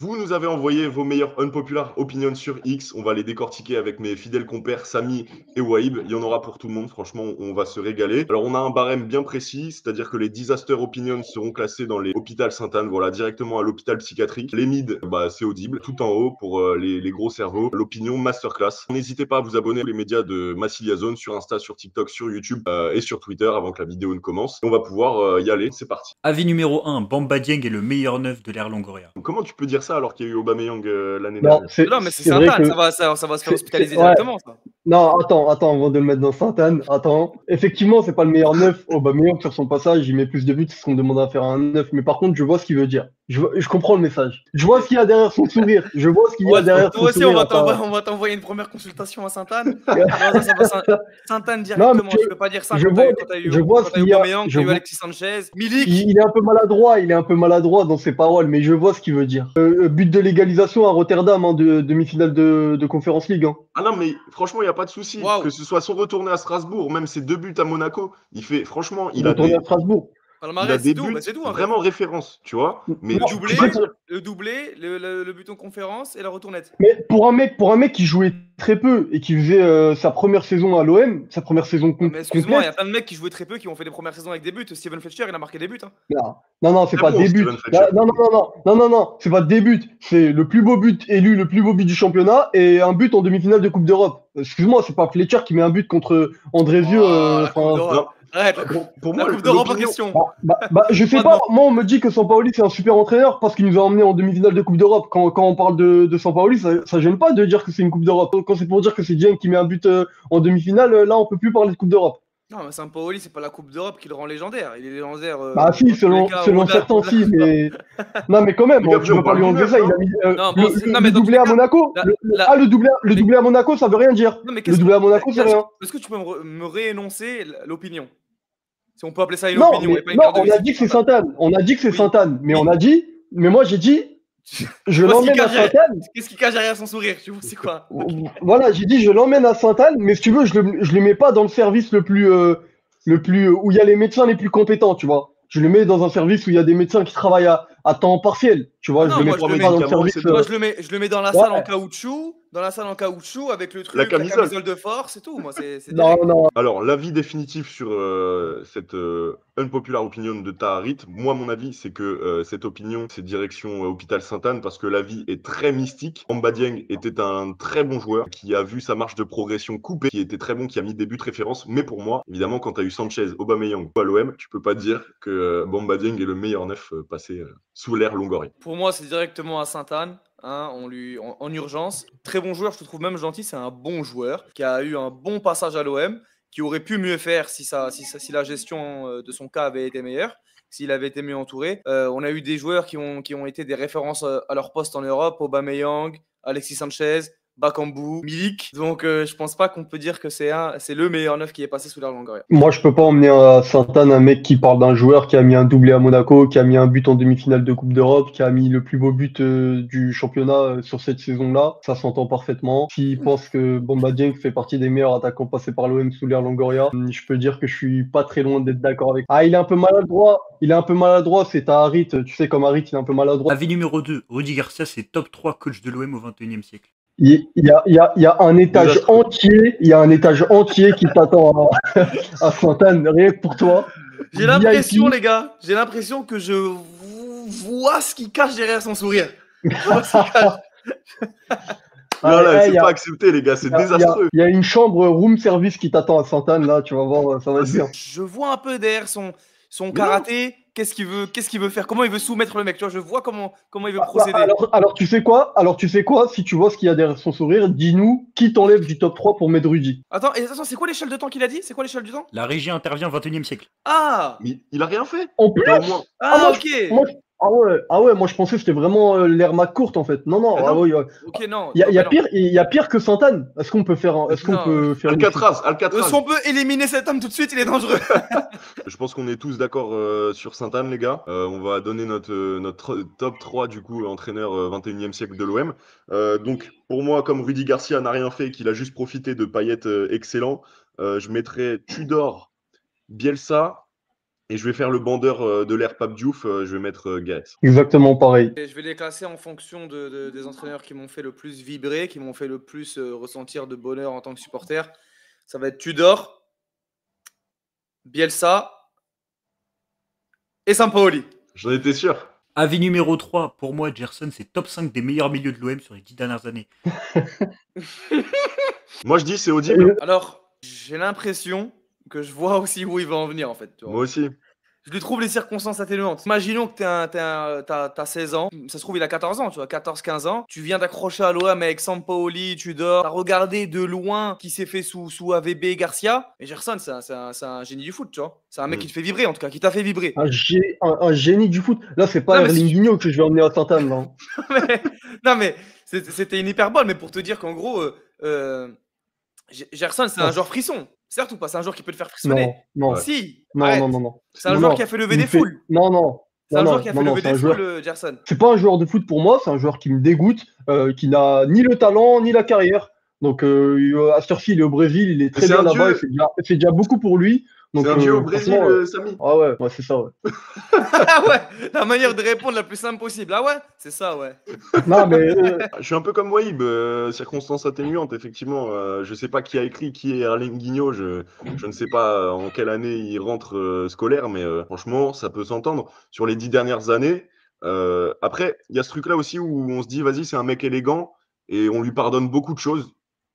Vous nous avez envoyé vos meilleures unpopular opinions sur X. On va les décortiquer avec mes fidèles compères Samy et Waïb. Il y en aura pour tout le monde. Franchement, on va se régaler. Alors, on a un barème bien précis, c'est-à-dire que les disaster opinions seront classés dans les hôpitaux Sainte-Anne, voilà, directement à l'hôpital psychiatrique. Les mid, bah, c'est audible. Tout en haut pour les gros cerveaux. L'opinion masterclass. N'hésitez pas à vous abonner aux médias de Massilia Zone sur Insta, sur TikTok, sur YouTube et sur Twitter avant que la vidéo ne commence. On va pouvoir y aller. C'est parti. Avis numéro 1, Bamba Dieng est le meilleur neuf de l'ère Longoria. Comment tu peux dire ça alors qu'il y a eu Aubameyang l'année Non, dernière? Non, mais c'est c'est vrai Sainte-Anne, que ça va se faire hospitaliser ouais. directement, ça. Non, attends, avant de le mettre dans Sainte-Anne, attends. Effectivement, c'est pas le meilleur neuf. Aubameyang, sur son passage, il met plus de buts, c'est ce qu'on demande à faire à un neuf. Mais par contre, je vois ce qu'il veut dire. Je comprends le message. Je vois ce qu'il y a derrière son sourire. Je vois ce qu'il y a derrière son Toi aussi, sourire. on va t'envoyer une première consultation à Sainte-Anne. Non, ça va Sainte-Anne directement. Non, mais Je peux pas dire ça je quand vois- t'as eu je vois ce qu'il y a. Aubameyang, Je t'as eu vois- Alexis Sanchez, Milik. Il est un peu maladroit, dans ses paroles, mais je vois ce qu'il veut dire. But de l'égalisation à Rotterdam, hein, de demi-finale de Conference League. Hein. Ah non, mais franchement, il n'y a pas de souci. Waouh. Que ce soit son retourné à Strasbourg, même ses 2 buts à Monaco, franchement, il a Retourné à Strasbourg. Palmarès, des buts c'est tout. En fait. vraiment référence, tu vois. Mais Le Non, tu peux doublé, pas dire. le but en conférence et la retournette. Mais pour un mec qui jouait très peu et qui faisait sa première saison à l'OM, sa première saison Mais excuse-moi, il y a complète. plein de mecs qui jouaient très peu qui ont fait des premières saisons avec des buts. Steven Fletcher, il a marqué des buts. Hein. Non, c'est Très pas bon, des buts. Steven Fletcher. Non, c'est pas des buts. C'est le plus beau but élu, le plus beau but du championnat et un but en demi-finale de Coupe d'Europe. Excuse-moi, c'est pas Fletcher qui met un but contre Andrézieux. La Coupe d'Europe. Arrête, Pour la moi, Coupe d'Europe en l'opinion. question. Je sais pas, moi on me dit que Sampaoli c'est un super entraîneur parce qu'il nous a emmené en demi-finale de Coupe d'Europe. Quand on parle de Sampaoli, ça gêne pas de dire que c'est une Coupe d'Europe. Quand c'est pour dire que c'est Dieng qui met un but en demi-finale, là on peut plus parler de Coupe d'Europe. Non, mais Sampaoli, c'est pas la Coupe d'Europe qui le rend légendaire. Il est légendaire. Bah si, dans tous les selon cas, certains au-delà. si, mais non mais quand même, Les gars, tu peux on pas lui parle enlever du ça. neuf, Il a mis Non, bon, non, mais le dans tous doublé les à cas, Monaco. Le doublé à Monaco, ça veut rien dire. Non, mais Le doublé à Monaco, c'est rien. Est-ce que tu peux me réénoncer l'opinion? Si on peut appeler ça une Non, opinion mais et pas une non, carte de on a visite. dit que c'est Sainte-Anne. On a dit que c'est Oui. Sainte-Anne, mais Oui. moi j'ai dit, je vois ce l'emmène qu'il à cache derrière- Sainte-Anne. Qu'est-ce qui cache derrière son sourire? Tu vois, c'est quoi? Voilà, j'ai dit je l'emmène à Sainte-Anne, mais si tu veux, je le mets pas dans le service le plus où il y a les médecins les plus compétents, tu vois. Je le mets dans un service où il y a des médecins qui travaillent à temps partiel, tu vois. Ah non, je le mets moi, je pas le dans le mets- service. Moi, je le mets dans la Ouais. salle en caoutchouc, avec le truc, La la camisole. camisole de force et tout. Moi, c'est Non, direct. non. Alors, l'avis définitif sur cette unpopular opinion de Taharit, moi, mon avis, c'est que cette opinion, c'est direction Hôpital Sainte-Anne parce que l'avis est très mystique. Bamba Dieng était un très bon joueur qui a vu sa marche de progression coupée, qui était très bon, qui a mis des buts références. Mais pour moi, évidemment, quand tu as eu Sanchez, Aubameyang ou à l'OM, tu peux pas dire que Bamba Dieng est le meilleur neuf passé sous l'ère Longoria. Pour moi, c'est directement à Sainte-Anne. Hein, en urgence. Très bon joueur, je te trouve même gentil. C'est un bon joueur qui a eu un bon passage à l'OM, qui aurait pu mieux faire si la gestion de son cas avait été meilleure, s'il avait été mieux entouré. On a eu des joueurs qui ont été des références à leur poste en Europe, Aubameyang, Alexis Sanchez, Bakambu, Milik. Donc je pense pas qu'on peut dire que c'est le meilleur neuf qui est passé sous l'ère Longoria. Moi, je peux pas emmener à Sainte-Anne un mec qui parle d'un joueur qui a mis un doublé à Monaco, qui a mis un but en demi-finale de Coupe d'Europe, qui a mis le plus beau but du championnat sur cette saison-là. Ça s'entend parfaitement. S'il pense que Bamba Dieng fait partie des meilleurs attaquants passés par l'OM sous l'ère Longoria, je peux dire que je suis pas très loin d'être d'accord avec. Ah, il est un peu maladroit. C'est à Harit. Tu sais, comme Harit, il est un peu maladroit. Avis numéro 2, Rudy Garcia, c'est top 3 coach de l'OM au 21e siècle. Il y a un étage entier qui t'attend à Sainte-Anne, rien que pour toi. J'ai l'impression, les gars, que je vois ce qui cache derrière son sourire. Voilà, c'est pas accepté, les gars, c'est désastreux. Il y a une chambre room service qui t'attend à Sainte-Anne, là, tu vas voir, ça va être bien. Je vois un peu derrière son karaté, qu'est-ce qu'il veut faire, comment il veut soumettre le mec, tu vois, je vois comment il veut procéder. Alors tu sais quoi, si tu vois ce qu'il y a derrière son sourire, dis-nous qui t'enlève du top 3 pour mettre Rudy. Attends, c'est quoi l'échelle de temps qu'il a dit? C'est quoi l'échelle du temps? La régie intervient au 21e siècle. Ah! Mais il a rien fait. En plus ok. Ah ouais, moi je pensais que c'était vraiment l'ère McCourt en fait. Non. Ok, non. Il y a pire que Sainte-Anne. Est-ce qu'on peut faire Alcatraz. Est-ce qu'on peut éliminer cet homme tout de suite? Il est dangereux. Je pense qu'on est tous d'accord sur Sainte-Anne, les gars. On va donner notre top 3 du coup entraîneur 21e siècle de l'OM. Donc pour moi, comme Rudy Garcia n'a rien fait et qu'il a juste profité de Payet excellent, je mettrais Tudor, Bielsa Et je vais faire le bandeur de l'air Pape Diouf, je vais mettre Gareth. Exactement pareil. Et je vais les classer en fonction des entraîneurs qui m'ont fait le plus vibrer, qui m'ont fait le plus ressentir de bonheur en tant que supporter. Ça va être Tudor, Bielsa et Sampaoli. J'en étais sûr. Avis numéro 3, pour moi, Gerson, c'est top 5 des meilleurs milieux de l'OM sur les 10 dernières années. Moi, je dis c'est audible. Alors, j'ai l'impression que je vois aussi où il va en venir, en fait. Tu vois. Moi aussi. Je lui trouve les circonstances atténuantes. Imaginons que t'as 16 ans. Ça se trouve, il a 14 ans, tu vois, 14-15 ans. Tu viens d'accrocher à l'OM avec Sampaoli, Tudor. T'as regardé de loin qui s'est fait sous AVB et Garcia. Et Gerson, c'est un génie du foot, tu vois. C'est un mec qui te fait vibrer, en tout cas, qui t'a fait vibrer. Un génie du foot. Là, c'est pas Non, mais Erling que je vais emmener à Sainte-Anne. Là. Non, mais c'était une hyperbole, mais pour te dire qu'en gros, Gerson, c'est un joueur frisson. Certes ou pas? C'est un joueur qui peut te faire frissonner. Non, Si, non, arrête. non. C'est un joueur qui a fait lever des foules. Non. C'est un joueur qui a fait lever des foules, Gerson. C'est pas un joueur de foot pour moi, c'est un joueur qui me dégoûte, qui n'a ni le talent ni la carrière. Donc à cette heure-ci, il est au Brésil, il est très bien là-bas, et c'est déjà beaucoup pour lui. C'est un dieu au Brésil, Samy. Ah ouais, c'est ça, ouais. Ah ouais, la manière de répondre la plus simple possible. Ah ouais, c'est ça, ouais. Non, mais Je suis un peu comme Waïb, circonstances atténuantes, effectivement. Je sais pas qui a écrit, qui est Erling Guigno. Je ne sais pas en quelle année il rentre scolaire, mais franchement, ça peut s'entendre. Sur les 10 dernières années, après, il y a ce truc-là aussi où on se dit, vas-y, c'est un mec élégant et on lui pardonne beaucoup de choses.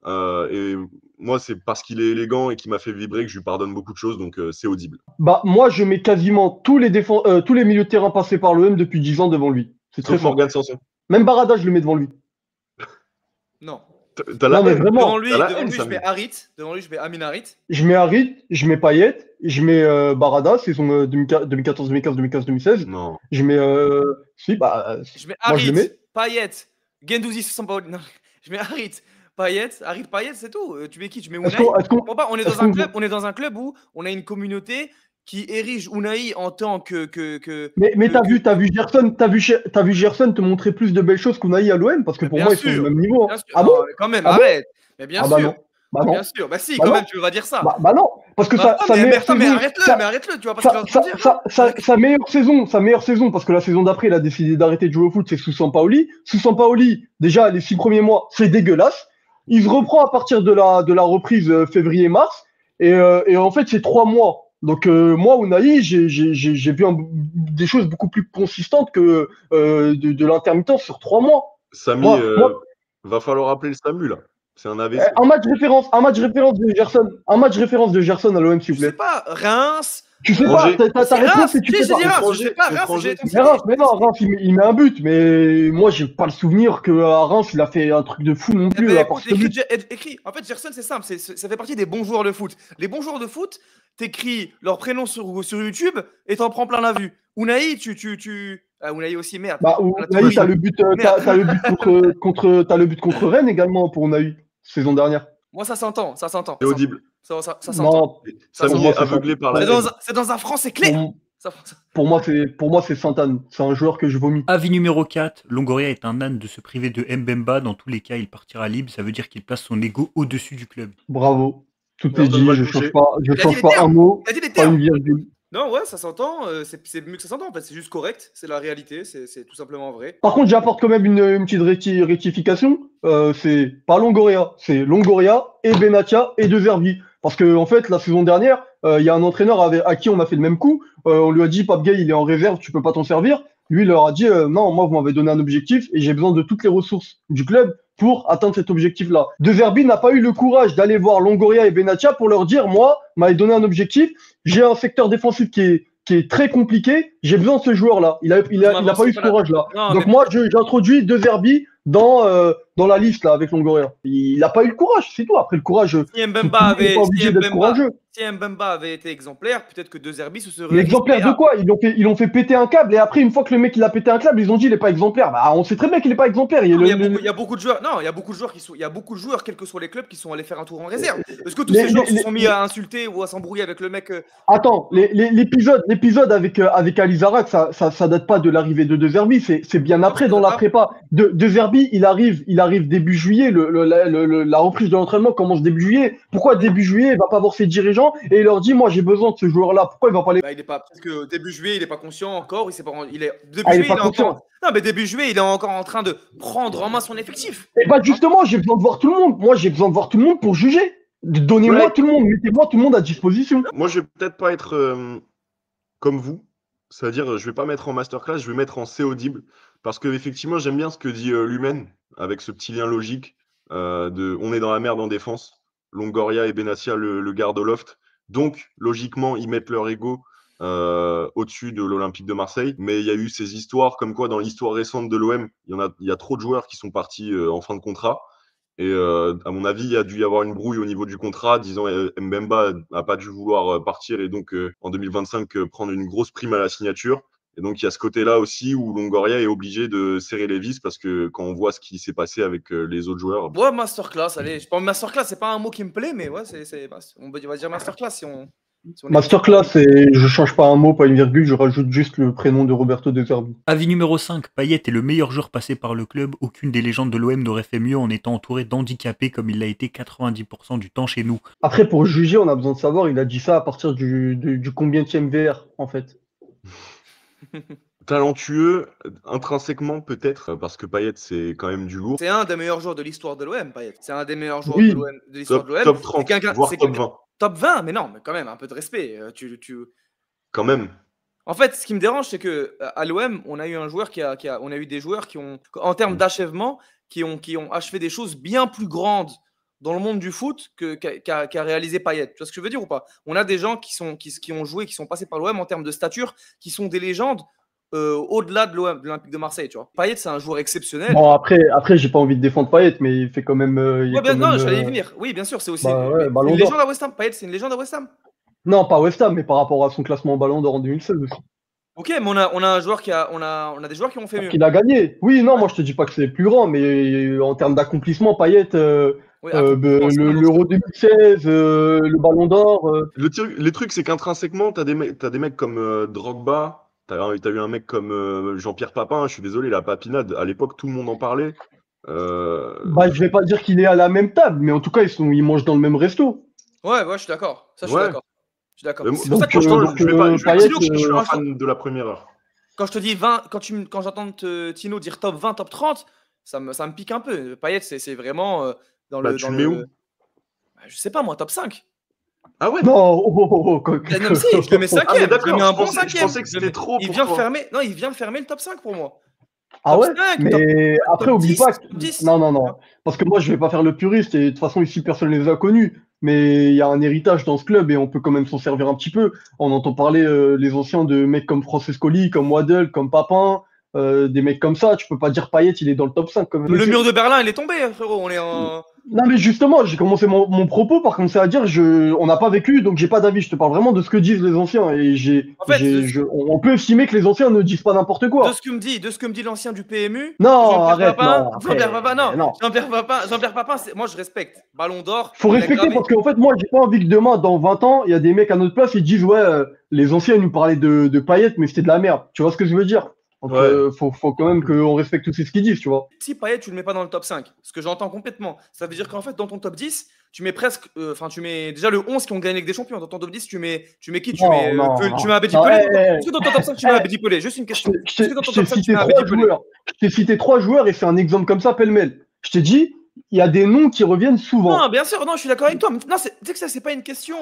Et moi, c'est parce qu'il est élégant et qu'il m'a fait vibrer que je lui pardonne beaucoup de choses, donc c'est audible. bah moi, je mets quasiment tous les milieux de terrain passés par l'OM depuis 10 ans devant lui. C'est très Sauf fort. Morgan Sanson. Même Barada, je le mets devant lui. Non. T'as la Non, mais haine. vraiment. Devant lui, T'as la haine, je Samy. mets Harit. Devant lui, je mets Amin Harit. Je mets Harit, je mets Payet, je mets Barada, saison 2014, 2015, 2015, 2016. Non. Je mets. Si, bah. Je mets Moi, je le Harit, mets. Payet, Guendouzi, Sampaoli. Non, je mets Harit, Payet, c'est tout. Tu mets qui? Tu mets Unai? Bon, bah, on est dans un club où on a une communauté qui érige Unai en tant que. Mais t'as vu Gerson te montrer plus de belles choses qu'Unai à l'OM parce que pour Bien moi ils sont sûr, au même niveau. Bien sûr. Ah Non, bon? mais quand même, Ah bon? arrête. Mais bien Ah bah sûr. non. Bah non. Bien sûr. Bah si, Bah quand non. même, tu vas dire ça. Bah non. Parce que Bah, sa meilleure mais saison. arrête-le, tu vas pas ce qu'il est en train de dire. Sa meilleure saison, parce que la saison d'après, il a décidé d'arrêter de jouer au foot, c'est sous Sampaoli. Sous Sampaoli, déjà, les 6 premiers mois, c'est dégueulasse. Il se reprend à partir de la reprise février-mars. Et en fait, c'est 3 mois. Donc, moi, Unai, j'ai vu des choses beaucoup plus consistantes que de l'intermittence sur 3 mois. Samy, Moi- va falloir appeler le SAMU, là. C'est un AVC. Un match référence de Gerson à l'OM, s'il Je vous plaît. sais pas, Reims. Tu sais Angers. pas, ta C'est réponse Reims. et tu Si, sais j'ai dit pas. Reims. Je sais pas, Reims. Étranger. Mais Reims, il met un but, mais moi j'ai pas le souvenir qu'à Reims il a fait un truc de fou non Eh plus. ben, à part écoute, ce but. écris. En fait, Gerson, c'est simple. Ça fait partie des bons joueurs de foot. Les bons joueurs de foot, t'écris leur prénom sur YouTube et t'en prends plein la vue. Unai, Ah, Unai aussi, merde. Bah, Unai, t'as le but, t'as le but contre Rennes également pour Unai, saison dernière. Moi, ça s'entend. C'est audible. Ça s'entend. Non, Ça Samy s'entend. est aveuglé par la C'est haine. C'est dans un français clair. pour moi c'est Sainte-Anne. C'est un joueur que je vomis. Avis numéro 4, Longoria est un âne de se priver de Mbemba. Dans tous les cas, il partira libre. Ça veut dire qu'il place son ego au-dessus du club. Bravo. Tout Alors, est dit, on va je le change toucher. pas un mot, Il a dit les pas termes. une virgule. Non, ouais, ça s'entend. C'est mieux que ça s'entend en fait. C'est juste correct. C'est la réalité. C'est tout simplement vrai. Par contre, j'apporte quand même une petite rectification. C'est pas Longoria, c'est Longoria et Benatia et De Zerbi. Parce que en fait, la saison dernière, il y a un entraîneur à qui on a fait le même coup. On lui a dit, Pape Gay, il est en réserve, tu peux pas t'en servir. Lui, il leur a dit, non, moi, vous m'avez donné un objectif et j'ai besoin de toutes les ressources du club pour atteindre cet objectif-là. De Zerbi n'a pas eu le courage d'aller voir Longoria et Benatia pour leur dire, moi, m'avez donné un objectif, j'ai un secteur défensif qui est très compliqué, j'ai besoin de ce joueur-là. Il a pas eu ce courage-là. Donc moi, j'introduis De Zerbi dans la liste là avec Longoria. Il n'a pas eu le courage, c'est tout. Après le courage, Si Mbemba il est pas obligé d'être courageux. si Mbemba avait été exemplaire, peut-être que De Zerbi se serait. Mais exemplaire de quoi? Ils l'ont fait péter un câble et après une fois que le mec il a pété un câble, ils ont dit il est pas exemplaire. Bah on sait très bien qu'il est pas exemplaire. Il y a beaucoup de joueurs. Non, il y a beaucoup de joueurs quels que soient les clubs, qui sont allés faire un tour en réserve. Est-ce que tous ces joueurs se sont mis à insulter ou à s'embrouiller avec le mec? Attends, l'épisode avec Alizarac, ça date pas de l'arrivée de Zerbi, c'est bien après dans la prépa. De Zerbi, il arrive arrive début juillet, la reprise de l'entraînement commence début juillet. Pourquoi début juillet, il va pas voir ses dirigeants et il leur dit, moi, j'ai besoin de ce joueur-là. Pourquoi il va pas les... Bah, il est pas, parce que début juillet, il est pas conscient encore. Il sait pas, il est, début Ah, il est juillet, pas il est conscient. encore. Non, mais début juillet, il est encore en train de prendre en main son effectif. Et bah, justement, j'ai besoin de voir tout le monde. Moi, j'ai besoin de voir tout le monde pour juger. Donnez-moi Ouais. tout le monde, mettez-moi tout le monde à disposition. Moi, je vais peut-être pas être comme vous. C'est-à-dire, je vais pas mettre en masterclass, je vais mettre en C-audible. Parce que effectivement, j'aime bien ce que dit Lumen, avec ce petit lien logique de on est dans la merde en défense. Longoria et Benassia le gardent au loft. Donc, logiquement, ils mettent leur ego au-dessus de l'Olympique de Marseille. Mais il y a eu ces histoires comme quoi, dans l'histoire récente de l'OM, il y a trop de joueurs qui sont partis en fin de contrat. Et à mon avis, il y a dû y avoir une brouille au niveau du contrat, disant Mbemba n'a pas dû vouloir partir et donc en 2025 prendre une grosse prime à la signature. Et donc il y a ce côté-là aussi où Longoria est obligé de serrer les vis parce que quand on voit ce qui s'est passé avec les autres joueurs. Ouais, masterclass, allez. Je pense masterclass, c'est pas un mot qui me plaît, mais ouais, on va dire masterclass si on est- Masterclass, je change pas un mot, pas une virgule, je rajoute juste le prénom de Roberto De Zerbi. Avis numéro 5, Payet est le meilleur joueur passé par le club. Aucune des légendes de l'OM n'aurait fait mieux en étant entouré d'handicapés comme il l'a été 90% du temps chez nous. Après, pour juger, on a besoin de savoir, il a dit ça à partir du combienième VR, en fait. Talentueux, intrinsèquement peut-être, parce que Payet c'est quand même du lourd. C'est un des meilleurs joueurs de l'histoire de l'OM, Payet. C'est un des meilleurs joueurs Oui. de l'OM, de l'histoire de l'OM. Top 30, C'est quelqu'un- voire c'est top quelqu'un- 20, Top 20, mais non, mais quand même, un peu de respect. quand même. En fait, ce qui me dérange, c'est que à l'OM, on a eu un joueur on a eu des joueurs qui ont, en termes d'achèvement, qui ont achevé des choses bien plus grandes dans le monde du foot qu'a réalisé Payet. Tu vois ce que je veux dire ou pas? On a des gens qui ont joué, qui sont passés par l'OM en termes de stature, qui sont des légendes au-delà de l'OM, de l'Olympique de Marseille. Tu vois. Payet, c'est un joueur exceptionnel. Bon, après, j'ai pas envie de défendre Payet, mais il fait quand même. Ouais, bien, non, j'allais y venir. Oui, bien sûr, c'est aussi Bah ouais, une Ballon légende d'Or. à West Ham. Payet, c'est une légende à West Ham. Non, pas West Ham, mais par rapport à son classement au Ballon d'Or en 2016 aussi. Ok, mais on a un joueur on a des joueurs qui ont fait mieux. Il a gagné. Oui, non, moi je te dis pas que c'est le plus grand, mais en termes d'accomplissement, Payet, Oui, accomplissement, l'Euro 2016, le Ballon d'Or. Les trucs, c'est qu'intrinsèquement, t'as des mecs comme Drogba, t'as eu un mec comme Jean-Pierre Papin, je suis désolé, la papinade, à l'époque, tout le monde en parlait. Bah, je vais pas dire qu'il est à la même table, mais en tout cas, ils mangent dans le même resto. Ouais, je suis d'accord. Ça, je suis Ouais. d'accord. Je suis d'accord. Mais C'est pour ça que franchement, donc, je vais pas Payet, dire que je suis un fan de la première heure. quand je te dis 20, quand j'entends Tino dire top 20, top 30, ça me pique un peu. Payet, c'est vraiment dans Bah, le. tu dans le mets le- où? Bah, je sais pas, moi, top 5. Ah ouais? Non, Non, mais si, je le mets 5ème. Ah, mais je le d'accord, mets un je bon pensais- 5ème. je pensais que c'était trop Il pour vient toi. fermer. Non, il vient fermer le top 5 pour moi. Ah Top ouais? 5, Mais après, top oublie 10, pas que. top 10. Non. Parce que moi, je vais pas faire le puriste, et de toute façon, ici, personne ne les a connus. Mais il y a un héritage dans ce club, et on peut quand même s'en servir un petit peu. On entend parler les anciens de mecs comme Francescoli, comme Waddle, comme Papin, des mecs comme ça. Tu peux pas dire Payet, il est dans le top 5 quand même. Le mur de Berlin, il est tombé, frérot. On est en. Non, mais justement, j'ai commencé mon propos par commencer à dire on n'a pas vécu, donc j'ai pas d'avis. Je te parle vraiment de ce que disent les anciens. Et En fait, on peut estimer que les anciens ne disent pas n'importe quoi. De ce que me dit l'ancien du PMU. Non, Jean-Pierre arrête, Papin, non, après, Jean-Pierre Papin, non. non. Jean-Pierre Papin, moi je respecte. Ballon d'or. Faut il a respecter gravé- parce qu'en fait, moi, j'ai pas envie que demain, dans 20 ans, il y a des mecs à notre place, ils disent, ouais, les anciens nous parlaient de Payet, mais c'était de la merde. Tu vois ce que je veux dire? Donc, Ouais. faut quand même qu'on respecte aussi ce qu'ils disent, tu vois. Si Payet, tu le mets pas dans le top 5, ce que j'entends complètement, ça veut dire qu'en fait, dans ton top 10, tu mets presque. Enfin, tu mets déjà le 11 qui ont gagné avec des champions. Dans ton top 10, tu mets qui? Tu Non, mets non, tu mets Abedi non, Pelé. hey, Est-ce que dans ton top 5, tu mets Abedi Pelé? Juste une question. Je Est-ce que dans ton t'ai top 5, tu cité mets trois Abedi Pelé? joueurs. Je t'ai cité 3 joueurs et c'est un exemple comme ça, pêle-mêle. Je t'ai dit, il y a des noms qui reviennent souvent. Non, bien sûr, non, je suis d'accord avec toi. Mais non, tu sais que ça, c'est pas une question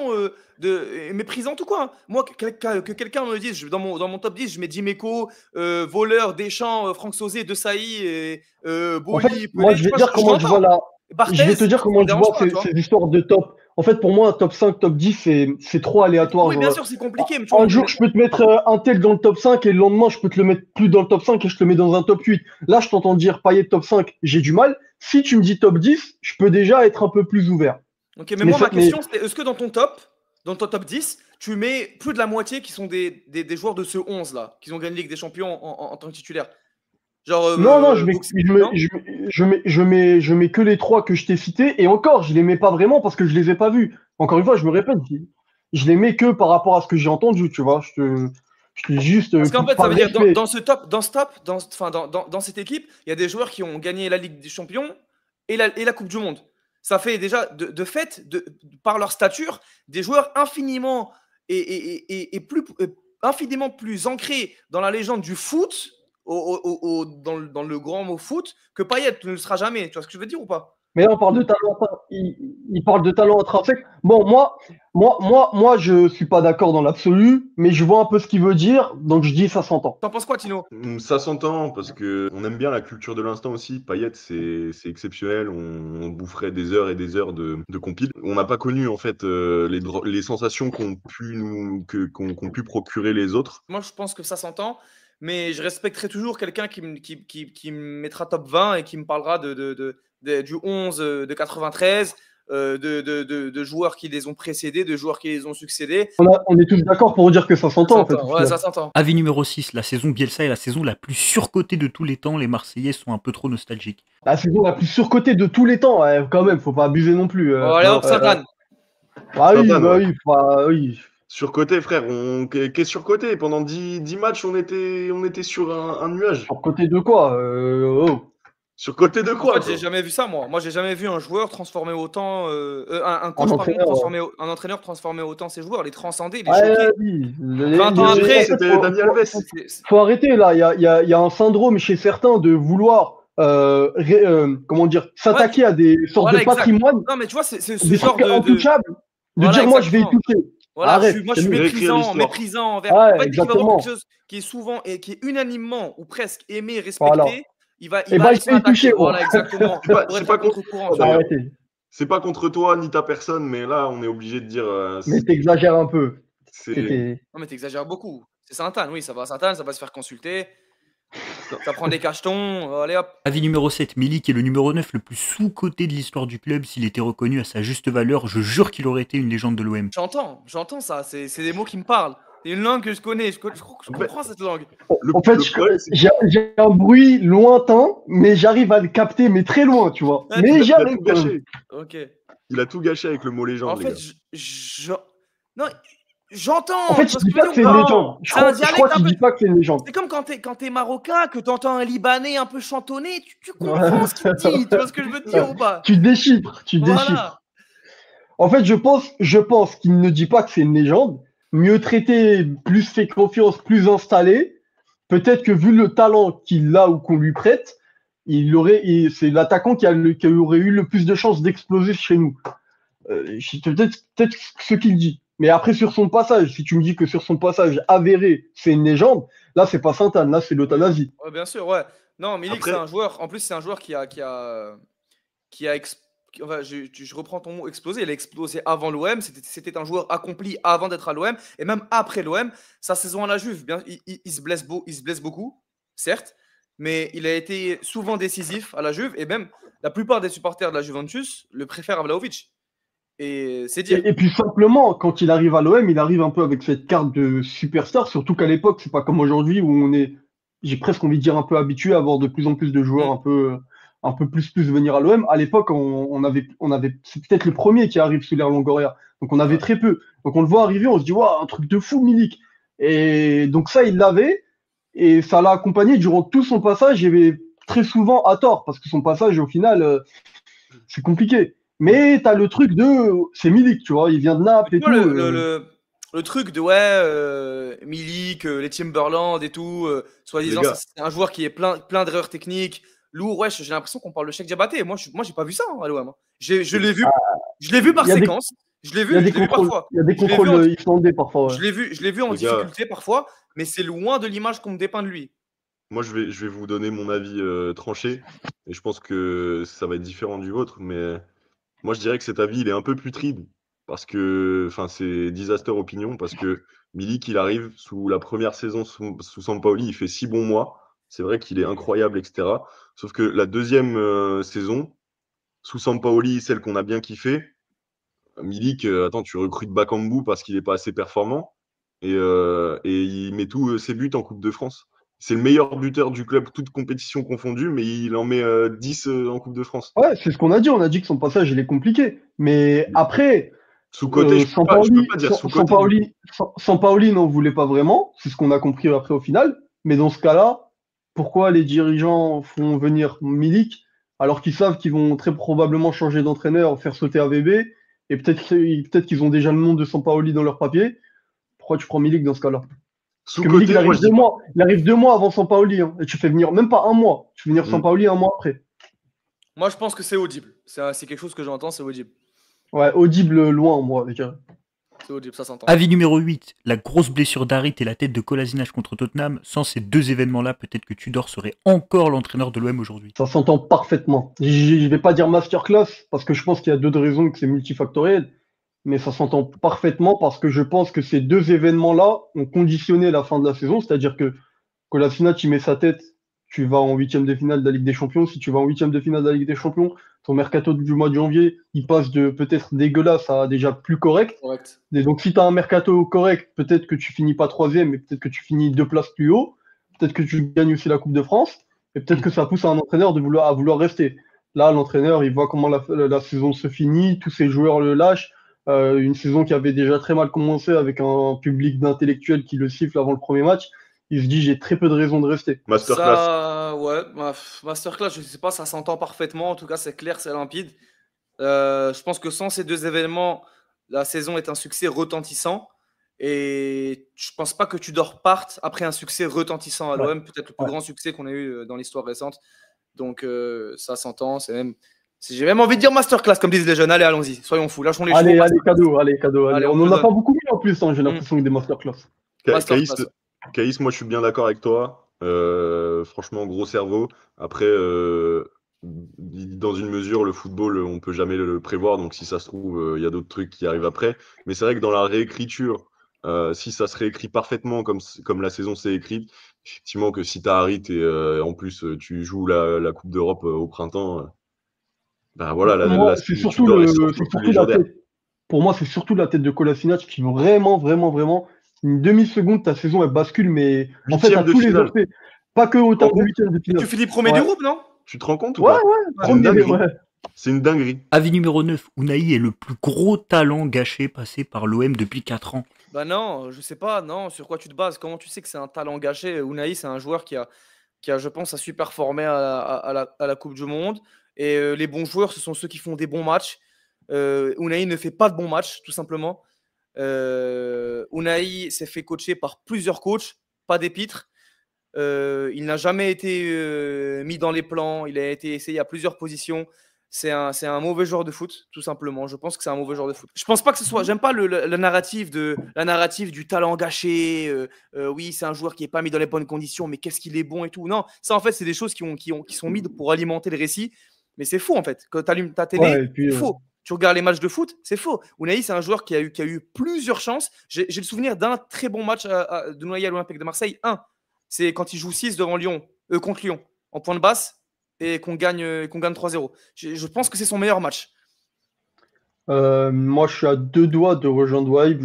méprisante ou quoi. Hein. Moi, que quelqu'un me dise, dans mon top 10, je mets Dimeco, Voleur, Deschamps, Franck Sauzé, De Sailly, et En Bouli, fait, moi, Pelé, je vais tu te dire vois, comment je vois la. Barthez, Je vais te dire ça comment me je dérange vois pas, tu vois. ces histoires de top. En fait, pour moi, un top 5, top 10, c'est trop aléatoire. Oui, bien Genre, sûr, c'est compliqué. Mais tu vois, un jour, je peux te mettre un tel dans le top 5 et le lendemain, je peux te le mettre plus dans le top 5 et je te le mets dans un top 8. Là, je t'entends dire Payet top 5, j'ai du mal. Si tu me dis top 10, je peux déjà être un peu plus ouvert. Ok, mais Mais moi, ça- ma question, c'était est-ce que dans ton top 10, tu mets plus de la moitié qui sont des joueurs de ce 11-là, qui ont gagné Ligue des Champions en tant que titulaire? Genre. Non, je mets, Boxing, je, mets, non je mets que les 3 que je t'ai cités. Et encore, je les mets pas vraiment parce que je les ai pas vus. Encore une fois, je me répète, je les mets que par rapport à ce que j'ai entendu, tu vois. Je te dis juste. Parce qu'en fait, par ça veut dire respect. dans cette équipe, il y a des joueurs qui ont gagné la Ligue des Champions et la Coupe du Monde. Ça fait déjà, de fait, par leur stature, des joueurs infiniment infiniment plus ancrés dans la légende du foot, dans le grand mot foot, que Payet ne le sera jamais. Tu vois ce que je veux dire ou pas? Mais là, on parle de talent, il parle de talent intrinsèque. Bon, moi, je suis pas d'accord dans l'absolu, mais je vois un peu ce qu'il veut dire, donc je dis ça s'entend. T'en penses quoi, Tino? Ça s'entend parce que on aime bien la culture de l'instant aussi. Payet, c'est exceptionnel. On boufferait des heures et des heures de compil. On n'a pas connu en fait les sensations qu'ont pu procurer les autres. Moi, je pense que ça s'entend, mais je respecterai toujours quelqu'un qui me mettra top 20 et qui me parlera du 11 de 93, de joueurs qui les ont précédés, de joueurs qui les ont succédés. On est tous d'accord pour dire que ça s'entend en fait. Ouais, ça s'entend. Avis numéro 6, la saison Bielsa est la saison la plus surcotée de tous les temps. Les Marseillais sont un peu trop nostalgiques. La saison la plus surcotée de tous les temps, ouais, quand même, faut pas abuser non plus. Allez hop, Saint-Anne. Ah oui, Saint-Anne, bah ouais. oui. Surcoté, frère. Qu'est-ce surcoté? Pendant 10 matchs, on était sur un nuage. Surcoté de quoi Surcoté de quoi, En fait, toi? j'ai jamais vu ça, moi. Moi, j'ai jamais vu un joueur transformer autant, un coach, un entraîneur transformer autant ses joueurs, les transcender, les choquer. Oui. 20 ans après, c'était Dani Alves. Faut arrêter là, il y a un syndrome chez certains de vouloir comment dire, s'attaquer à des sortes de patrimoine. Non, mais tu vois, c'est ce des genre trucs intouchables, de dire moi je vais y toucher. Voilà, Arrête, moi je suis méprisant envers. Ouais, En fait, dès qu'il va avoir exactement. quelque chose qui est souvent et qui est unanimement ou presque aimé, respecté, Voilà. il va Et bah, il peut y toucher. Voilà, exactement. C'est pas contre courant. Arrêtez. C'est pas contre toi ni ta personne, mais là, on est obligé de dire. Mais t'exagères un peu. Non, mais t'exagères beaucoup. C'est Saint-Anne, oui, ça va à Saint-Anne, ça va se faire consulter. Ça prend des cachetons, allez hop. Avis numéro 7, Milik est le numéro 9 le plus sous-coté de l'histoire du club. S'il était reconnu à sa juste valeur, je jure qu'il aurait été une légende de l'OM. J'entends ça, c'est des mots qui me parlent. C'est une langue que je connais, je comprends cette langue. En fait, j'ai un bruit lointain, mais j'arrive à le capter, mais très loin, tu vois. Ouais, mais j'arrive. Ok. Il a tout gâché avec le mot légende. En fait, non, j'entends. En fait, je dis pas que c'est une légende. Je crois qu'il dit pas que c'est une légende. C'est comme quand t'es marocain, que t'entends un Libanais un peu chantonner, tu comprends ce qu'il dit. Tu vois ce que je veux dire ou pas? Tu déchiffres. En fait, je pense qu'il ne dit pas que c'est une légende. Mieux traité, plus fait confiance, plus installé. Peut-être que vu le talent qu'il a ou qu'on lui prête, c'est l'attaquant qui aurait eu le plus de chances d'exploser chez nous. Peut-être ce qu'il dit. Mais après, sur son passage, si tu me dis que sur son passage avéré, c'est une légende, là, c'est pas Saint-Anne, là, c'est l'euthanasie. Ouais, bien sûr, ouais. Non, Milik, c'est un joueur. En plus, c'est un joueur qui a enfin, je reprends ton mot, explosé. Il a explosé avant l'OM. C'était un joueur accompli avant d'être à l'OM et même après l'OM. Sa saison à la Juve, bien, il se blesse beaucoup, certes, mais il a été souvent décisif à la Juve et même la plupart des supporters de la Juventus le préfèrent à Vlahovic. Et c'est dire. Et puis simplement, quand il arrive à l'OM, il arrive un peu avec cette carte de superstar, surtout qu'à l'époque, c'est pas comme aujourd'hui où j'ai presque envie de dire un peu habitué à avoir de plus en plus de joueurs un peu plus venir à l'OM. À l'époque, on avait, c'est peut-être le premier qui arrive sous l'ère Longoria. Donc on avait très peu. Donc on le voit arriver, on se dit, waouh, un truc de fou, Milik. Et donc ça, il l'avait, et ça l'a accompagné durant tout son passage, et très souvent à tort, parce que son passage, au final, c'est compliqué. Mais t'as le truc c'est Milik, tu vois, il vient de Naples et tout. Le truc de Milik, les Timberland et tout, soi-disant, c'est un joueur qui est plein d'erreurs techniques, lourd. Ouais, j'ai l'impression qu'on parle de Cheikh Diabaté. Moi, j'ai pas vu ça à l'OM. Je l'ai vu par séquence. Je l'ai vu parfois. Il y a des contrôles islandais parfois. Ouais. Je l'ai vu en difficulté parfois, mais c'est loin de l'image qu'on me dépeint de lui. Moi, je vais vous donner mon avis tranché, et je pense que ça va être différent du vôtre, mais moi, je dirais que cet avis, il est un peu putride, parce que, c'est disaster opinion, parce que Milik, il arrive sous la première saison sous Sampaoli, il fait 6 bons mois. C'est vrai qu'il est incroyable, etc. Sauf que la deuxième saison, sous Sampaoli, celle qu'on a bien kiffé, Milik, attends, tu recrutes Bakambu parce qu'il n'est pas assez performant, et il met tous ses buts en Coupe de France. C'est le meilleur buteur du club, toute compétition confondue, mais il en met 10 en Coupe de France. Ouais, c'est ce qu'on a dit. On a dit que son passage, il est compliqué. Mais après, sous-côté, je peux pas dire sous-côté. Sampaoli n'en voulait pas vraiment. C'est ce qu'on a compris après au final. Mais dans ce cas-là, pourquoi les dirigeants font venir Milik alors qu'ils savent qu'ils vont très probablement changer d'entraîneur, faire sauter AVB, et peut-être qu'ils ont déjà le nom de Sampaoli dans leur papier. Pourquoi tu prends Milik dans ce cas-là? Parce que Milik, Sous-côté, moi je dis pas. il arrive 2 mois avant Sampaoli, hein, et tu fais venir même pas un mois, tu fais venir Mm. Sampaoli un mois après. Moi, je pense que c'est audible. C'est quelque chose que j'entends, c'est audible. Ouais, audible loin, moi, je dirais. C'est audible, ça s'entend. Avis numéro 8, la grosse blessure d'Harit et la tête de Kolasinac contre Tottenham. Sans ces deux événements-là, peut-être que Tudor serait encore l'entraîneur de l'OM aujourd'hui. Ça s'entend parfaitement. Je vais pas dire masterclass, parce que je pense qu'il y a d'autres raisons que c'est multifactoriel, mais ça s'entend parfaitement parce que je pense que ces deux événements-là ont conditionné la fin de la saison, c'est-à-dire que Kolasinac, il met sa tête, tu vas en huitième de finale de la Ligue des Champions. Si tu vas en huitième de finale de la Ligue des Champions, ton mercato du mois de janvier, il passe de peut-être dégueulasse à déjà plus correct. Correct. Et donc, si tu as un mercato correct, peut-être que tu finis pas troisième, mais peut-être que tu finis 2 places plus haut. Peut-être que tu gagnes aussi la Coupe de France. Et peut-être que ça pousse un entraîneur à vouloir rester. Là, l'entraîneur, il voit comment la saison se finit, tous ses joueurs le lâchent. Une saison qui avait déjà très mal commencé avec un public d'intellectuels qui le siffle avant le premier match. Il se dit, j'ai très peu de raisons de rester. Masterclass. Ça, ouais, masterclass, je sais pas, ça s'entend parfaitement. En tout cas, c'est clair, c'est limpide. Je pense que sans ces deux événements, la saison est un succès retentissant. Et je pense pas que Tudor parte après un succès retentissant à l'OM, peut-être le plus grand succès qu'on ait eu dans l'histoire récente. Donc ça s'entend. J'ai même envie de dire masterclass, comme disent les jeunes. Allez, allons-y, soyons fous, lâchons les Allez, chevaux. cadeau. Allez, On on en a donne. pas beaucoup mis en plus, hein, j'ai l'impression que des masterclass. Masterclass. Caïs, moi je suis bien d'accord avec toi. Franchement, gros cerveau. Après, dans une mesure, le football, on peut jamais le prévoir. Donc si ça se trouve, il y a d'autres trucs qui arrivent après. Mais c'est vrai que dans la réécriture, si ça se réécrit parfaitement comme la saison s'est écrite, effectivement que si tu as Harit et en plus tu joues la Coupe d'Europe au printemps, bah voilà, Pour moi, la c'est Tudor surtout, est c'est surtout surtout la légendaire. tête. Pour moi, c'est surtout la tête de Kolasinac qui vraiment, une demi-seconde, ta saison, elle bascule, mais en fait, à Huitième de tous les finale. aspects. Pas que au Tu te rends terme de compte huitième de Et finale. tu finis premier Ouais. du groupe, non? Tu te rends compte ou Ouais, pas? C'est une premier, dinguerie. ouais. C'est une dinguerie. Avis numéro 9, Unai est le plus gros talent gâché passé par l'OM depuis 4 ans. Bah non, je sais pas, non, sur quoi tu te bases? Comment tu sais que c'est un talent gâché? Unai, c'est un joueur qui a, je pense, a su performer à la Coupe du Monde. Et les bons joueurs, ce sont ceux qui font des bons matchs. Unai ne fait pas de bons matchs, tout simplement. Unai s'est fait coacher par plusieurs coachs, pas d'épître. Il n'a jamais été mis dans les plans. Il a été essayé à plusieurs positions. C'est un mauvais joueur de foot, tout simplement. Je pense que c'est un mauvais joueur de foot. Je pense pas que ce soit. J'aime pas la narrative du talent gâché. Oui, c'est un joueur qui est pas mis dans les bonnes conditions, mais qu'est-ce qu'il est bon et tout. Non, ça en fait, c'est des choses qui sont mises pour alimenter le récit. Mais c'est faux en fait. Quand tu allumes ta télé, Ouais, et puis, c'est faux. Tu regardes les matchs de foot, c'est faux. Unai, c'est un joueur qui a eu plusieurs chances. J'ai le souvenir d'un très bon match de Unai à l'Olympique de Marseille. C'est quand il joue 6 devant contre Lyon, en point de basse, et qu'on gagne 3-0. Je pense que c'est son meilleur match. moi, je suis à 2 doigts de rejoindre Wahib.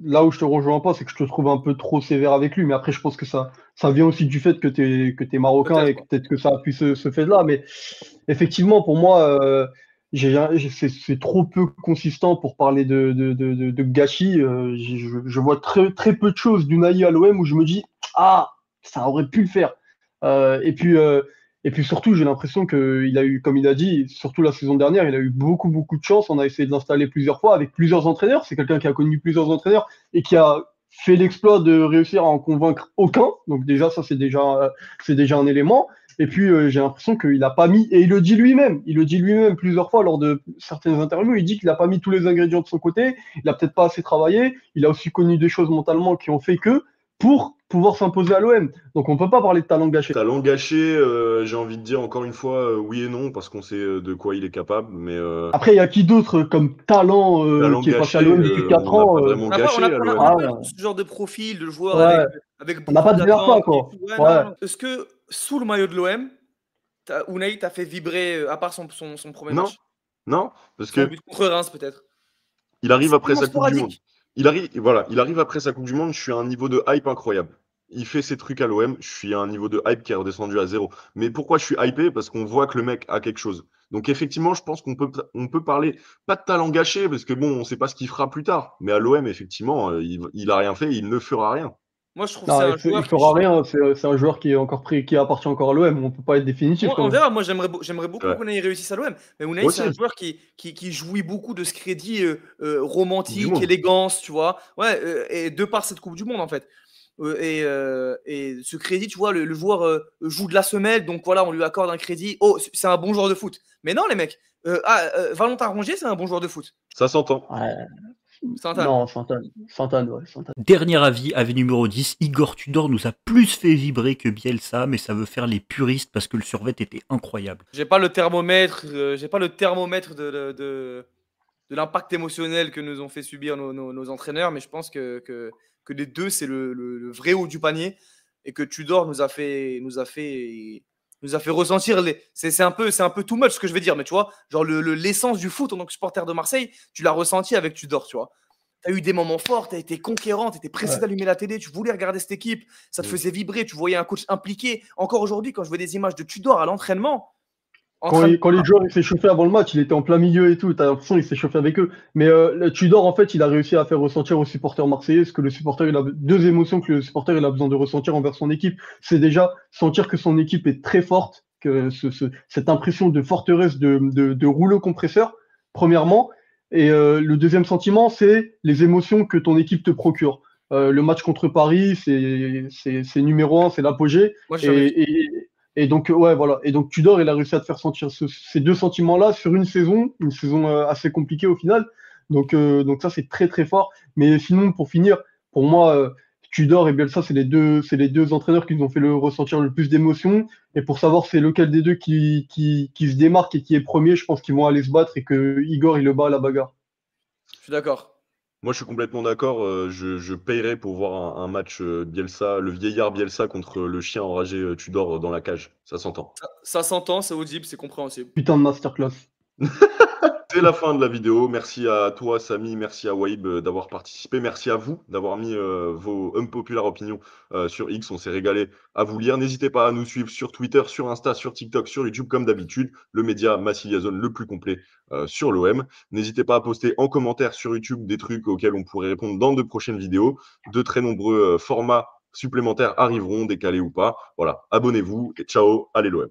Là où je te rejoins pas, c'est que je te trouve un peu trop sévère avec lui. Mais après, je pense que ça vient aussi du fait que t'es marocain et Peut-être. peut-être que ça a pu se faire là. Mais effectivement, pour moi, c'est trop peu consistant pour parler de gâchis. Je vois très peu de choses d'Unai à l'OM où je me dis, ah, ça aurait pu le faire. Et puis surtout, j'ai l'impression qu'il a eu, comme il a dit, surtout la saison dernière, il a eu beaucoup de chance. On a essayé de l'installer plusieurs fois avec plusieurs entraîneurs. C'est quelqu'un qui a connu plusieurs entraîneurs et qui a fait l'exploit de réussir à en convaincre aucun. Donc déjà, ça, c'est déjà un élément. Et puis, j'ai l'impression qu'il n'a pas mis, et il le dit lui-même plusieurs fois lors de certaines interviews, il dit qu'il n'a pas mis tous les ingrédients de son côté, il n'a peut-être pas assez travaillé, il a aussi connu des choses mentalement qui ont fait que, pour pouvoir s'imposer à l'OM. Donc, on ne peut pas parler de talent gâché. Talent gâché, j'ai envie de dire encore une fois oui et non, parce qu'on sait de quoi il est capable, mais Après, il y a qui d'autre comme talent talent qui est passé à gâché, l'OM depuis 4 on n'a ans pas vraiment On n'a gâché à pas l'OM. ce genre de profil de joueur Ouais. avec On n'a beaucoup pas de Verfa, d'attentes quoi. et tout. Ouais, Ouais. non. Est-ce que sous le maillot de l'OM, Unai t'a fait vibrer, à part son premier Non, match, non, parce son que but contre Reims peut-être? il arrive C'est après tellement sa Coupe du Monde. sporadique. Il arrive après sa Coupe du Monde, je suis à un niveau de hype incroyable. Il fait ses trucs à l'OM, je suis à un niveau de hype qui est redescendu à 0. Mais pourquoi je suis hypé? Parce qu'on voit que le mec a quelque chose. Donc effectivement, je pense on peut parler, pas de talent gâché, parce que bon, on sait pas ce qu'il fera plus tard. Mais à l'OM, effectivement, il a rien fait, il ne fera rien. Moi, je trouve que c'est Non, un il joueur fera rien, c'est un joueur qui est encore qui appartient encore à l'OM, on peut pas être définitif quand On même. verra. Moi, j'aimerais beaucoup Ouais. qu'Unai réussisse à l'OM. Mais Unai, Moi c'est un aussi, joueur qui jouit beaucoup de ce crédit Coupe du romantique, Monde. élégance, tu vois. Ouais, et de par cette Coupe du Monde, en fait. Et ce crédit, tu vois, le joueur joue de la semelle, donc voilà, on lui accorde un crédit. Oh, c'est un bon joueur de foot. Mais non, les mecs. Valentin Rongier, c'est un bon joueur de foot. Ça s'entend. Ouais. Saint-Anne. Non, Santane, ouais, Santane. Dernier avis numéro 10, Igor Tudor nous a plus fait vibrer que Bielsa, mais ça veut faire les puristes parce que le survêt était incroyable. J'ai pas le thermomètre, de l'impact émotionnel que nous ont fait subir nos entraîneurs, mais je pense que les deux, c'est le vrai haut du panier et que Tudor nous a fait ressentir c'est un peu too much ce que je vais dire, mais tu vois, genre l'essence du foot en tant que supporter de Marseille, tu l'as ressenti avec Tudor, tu vois. Tu as eu des moments forts, tu as été conquérant, tu étais pressé Ouais. d'allumer la télé, tu voulais regarder cette équipe, ça te faisait vibrer, tu voyais un coach impliqué. Encore aujourd'hui, quand je vois des images de Tudor à l'entraînement, Quand les joueurs s'est chauffé avant le match, il était en plein milieu et tout, t'as l'impression qu'il s'est chauffé avec eux. Mais le Tudor, en fait, il a réussi à faire ressentir aux supporters marseillais ce que le supporter, il a deux émotions que le supporter il a besoin de ressentir envers son équipe. C'est déjà sentir que son équipe est très forte, que cette impression de forteresse, de rouleau compresseur, premièrement. Et le deuxième sentiment, c'est les émotions que ton équipe te procure. Le match contre Paris, c'est numéro un, c'est l'apogée. Moi, j'ai jamais vu. Et donc, ouais, voilà. Et donc, Tudor, il a réussi à te faire sentir ces deux sentiments-là sur une saison assez compliquée au final. Donc ça, c'est très, très fort. Mais sinon, pour finir, pour moi, Tudor et Bielsa, c'est les deux entraîneurs qui nous ont fait le ressentir le plus d'émotions. Et pour savoir c'est lequel des deux qui se démarque et qui est premier, je pense qu'ils vont aller se battre et que Igor, il le bat à la bagarre. Je suis d'accord. Moi, je suis complètement d'accord. Je paierais pour voir un match Bielsa, le vieillard Bielsa contre le chien enragé Tudor dans la cage. Ça s'entend. Ça s'entend, c'est audible, c'est compréhensible. Putain de masterclass. C'est la fin de la vidéo. Merci à toi, Samy. Merci à Waïb d'avoir participé. Merci à vous d'avoir mis vos unpopular opinions sur X. On s'est régalé à vous lire. N'hésitez pas à nous suivre sur Twitter, sur Insta, sur TikTok, sur YouTube, comme d'habitude. Le média Massive Liaison le plus complet sur l'OM. N'hésitez pas à poster en commentaire sur YouTube des trucs auxquels on pourrait répondre dans de prochaines vidéos. De très nombreux formats supplémentaires arriveront, décalés ou pas. Voilà, abonnez-vous et ciao, allez l'OM.